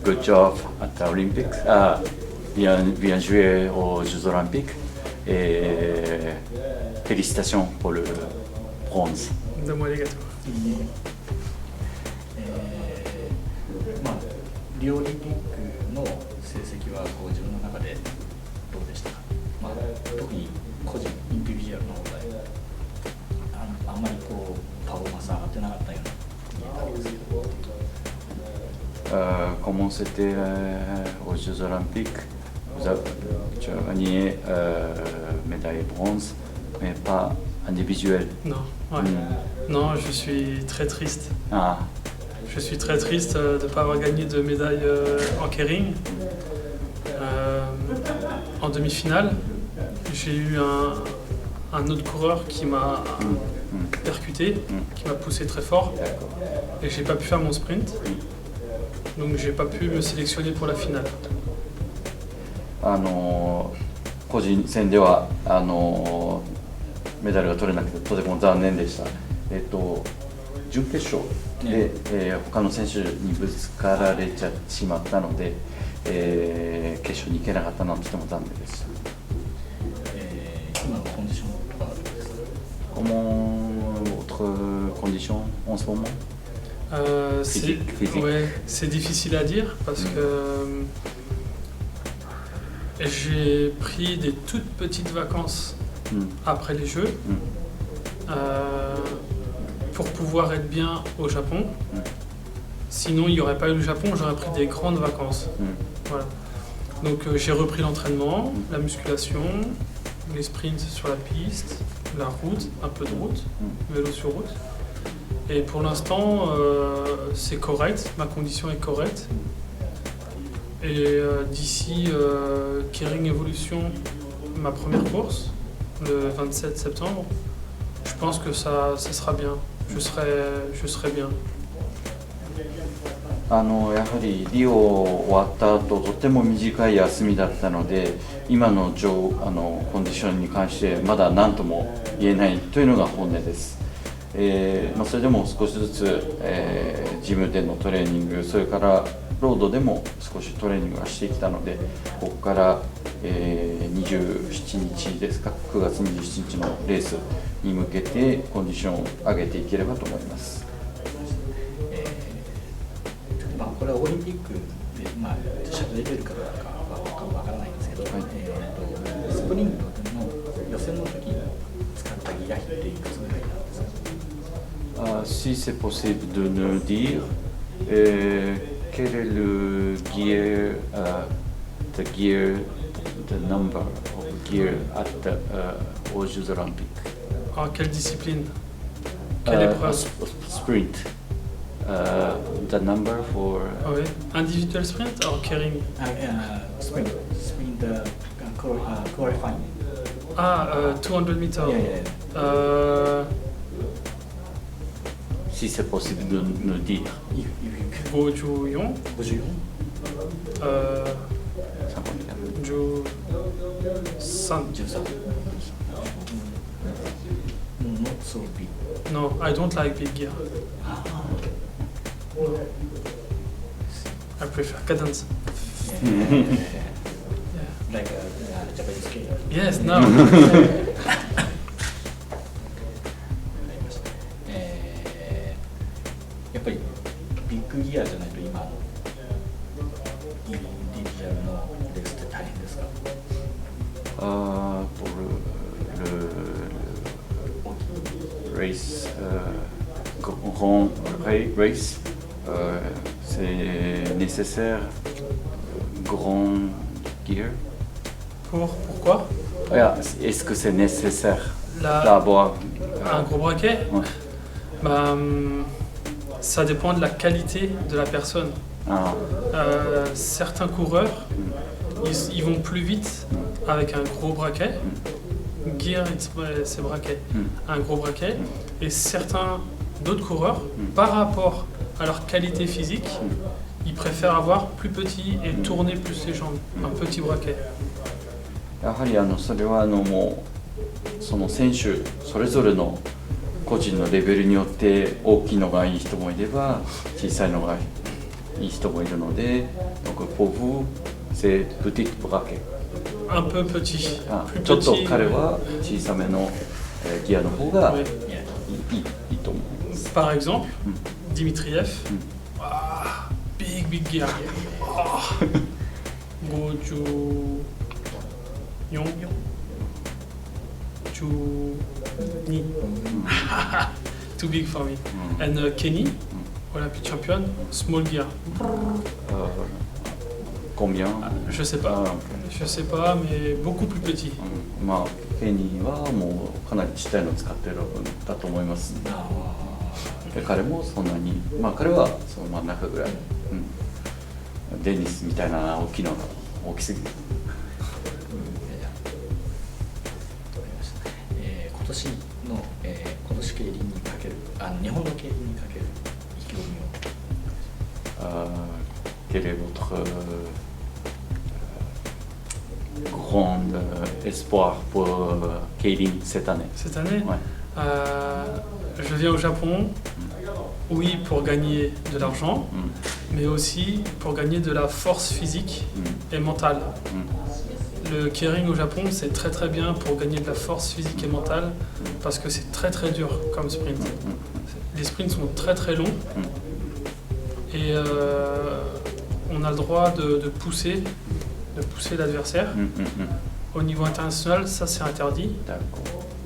good job at the Olympics. Bien joué aux Jeux Olympiques et félicitations pour le bronze. Donne-moi les gâteaux. まあ、リオオリンピックの成績はこう自分の中でどうでしたか、まあ、特に個人インディビジュアルの方であんまりこうパフォーマンス上がってなかったような見えたんですけど、Comment c'était aux Jeux Olympiques? Tu as gagné médaille bronze, mais pas individuelle. Non, ouais. Non, je suis très triste. Ah. Je suis très triste de ne pas avoir gagné de médaille en keirin. En demi-finale, j'ai eu un autre coureur qui m'a percuté, qui m'a poussé très fort, et j'ai pas pu faire mon sprint. Donc j'ai pas pu me sélectionner pour la finale. 個人戦ではメダルが取れなくてとても残念でした。準決勝で、他の選手にぶつかられちゃしまったので、決勝に行けなかったのはとても残念でした。今のコンディションはどうですか？ Comment votre condition en ce moment? Physique. Ouais, c'est difficile à dire parce que j'ai pris des toutes petites vacances après les Jeux pour pouvoir être bien au Japon. Sinon, il n'y aurait pas eu le Japon, j'aurais pris des grandes vacances. Voilà. Donc j'ai repris l'entraînement, la musculation, les sprints sur la piste, la route, un peu de route, vélo sur route. Et pour l'instant, c'est correct, ma condition est correcte. Et d'ici Keirin Evolution, ma première course, le 27 septembre, je pense que ça sera bien. Je serai bien. やはりリオ終わった後とても短い休みだったので、今のコンディションに関してまだ何とも言えないというのが本音です。それでも少しずつ、ジムでのトレーニング、それからロードでも少しトレーニングはしてきたので、ここから、27日ですか、9月27日のレースに向けてコンディションを上げていければと思います。これはオリンピックで、出てるかどうかはわからないんですけど、スプリントの予選の時に使ったギア比っていくつぐらいなんですか？ Si c'est possible de nous dire quel est le gear, the number of gear at the aux Jeux Olympiques. En quelle discipline? Quelle épreuve? Sprint. The number for. Oui. Individual sprint or keirin? Sprint qualifying. 200 meters. Yeah. Si c'est possible de nous dire. 54. 13. Not so big. No, I don't like big gear. No. I prefer cadence. Like a Japanese gear. Yes, no. やっぱりビッグギアじゃないと今のインディビジュアルのレースって大変ですか？ Pour le race, grand race, c'est nécessaire grand gear. Pourquoi? Est-ce que c'est nécessaire La- d'avoir Un gros braquet? Ouais. Bah, ça dépend de la qualité de la personne. Certains coureurs, ils vont plus vite avec un gros braquet. Gear, c'est braquet. Un gros braquet. Et certains d'autres coureurs, par rapport à leur qualité physique, ils préfèrent avoir plus petit et tourner plus les jambes. Un petit braquet. やはりそれはもうその選手それぞれの個人のレベルによって大きいのがいい人もいれば小さいのがいい人もいるので、donc pour vous c'est petite braquette。Un peu petit. ちょっと彼は小さめのギアの方が Ouais. いいと思う。 Par exemple, Mm. Dimitriev, ah, big gear. Ah. Goju Yong Chu Ni. Too big for me. And Kenny, Olympic champion, small gear. Combien? Je sais pas. Je sais pas, mais beaucoup plus petit. まあケニーはもうかなりちっちゃいの使ってるんだと思います。で彼もそんなに、まあ彼はその真ん中ぐらい、デニスみたいな大きいのが大きすぎる。今年の、今年競輪にかける日本の競輪にかける意気込みを。Quel est votre grand espoir pour Keirin cette année? Cette année, Ouais. je viens au Japon, oui, pour gagner de l'argent, mais aussi pour gagner de la force physique et mentale. Le keirin au Japon, c'est très bien pour gagner de la force physique et mentale parce que c'est très dur comme sprint. Les sprints sont très longs et on a le droit de pousser l'adversaire. Au niveau international, ça c'est interdit. D'accord.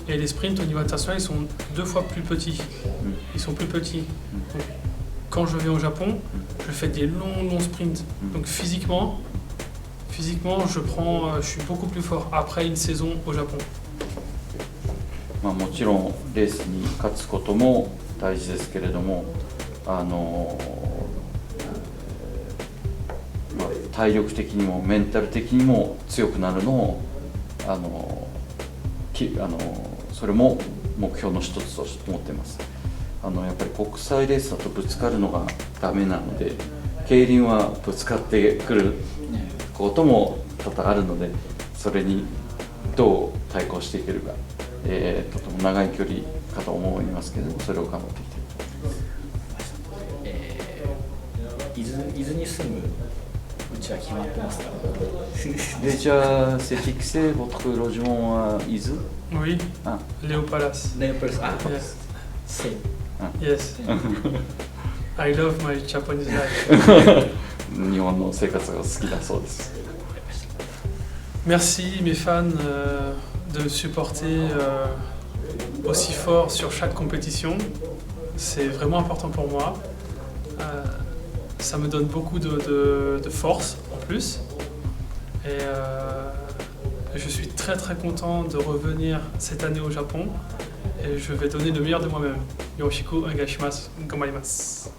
Et les sprints au niveau international, ils sont 2 fois plus petits. Ils sont plus petits. Donc, quand je viens au Japon, je fais des longs sprints. Donc physiquement, je suis beaucoup plus fort après une saison au Japon. まあもちろんレースに勝つことも大事ですけれども、まあ体力的にもメンタル的にも強くなるのをそれも目標の一つと思っています。やっぱり国際レースだとぶつかるのがダメなので、競輪はぶつかってくることも多々あるので、それにどう対抗していけるか、とても長い距離かと思いますけれども、それを頑張っていきたいと思います。伊豆に住むうちは決まってますか？Déjà c'est fixé votre logement à Izu? Oui, Ah. Léo Palace. Yes. Same. Yes. I love my Japanese life. 日本の生活が好きだそうです。Merci mes fans de me supporter aussi fort sur chaque compétition. C'est vraiment important pour moi. Ça me donne beaucoup de force en plus. Et je suis très content de revenir cette année au Japon. Et je vais donner le meilleur de moi-même. Yoroshiku onegaishimasu. Gamarimasu.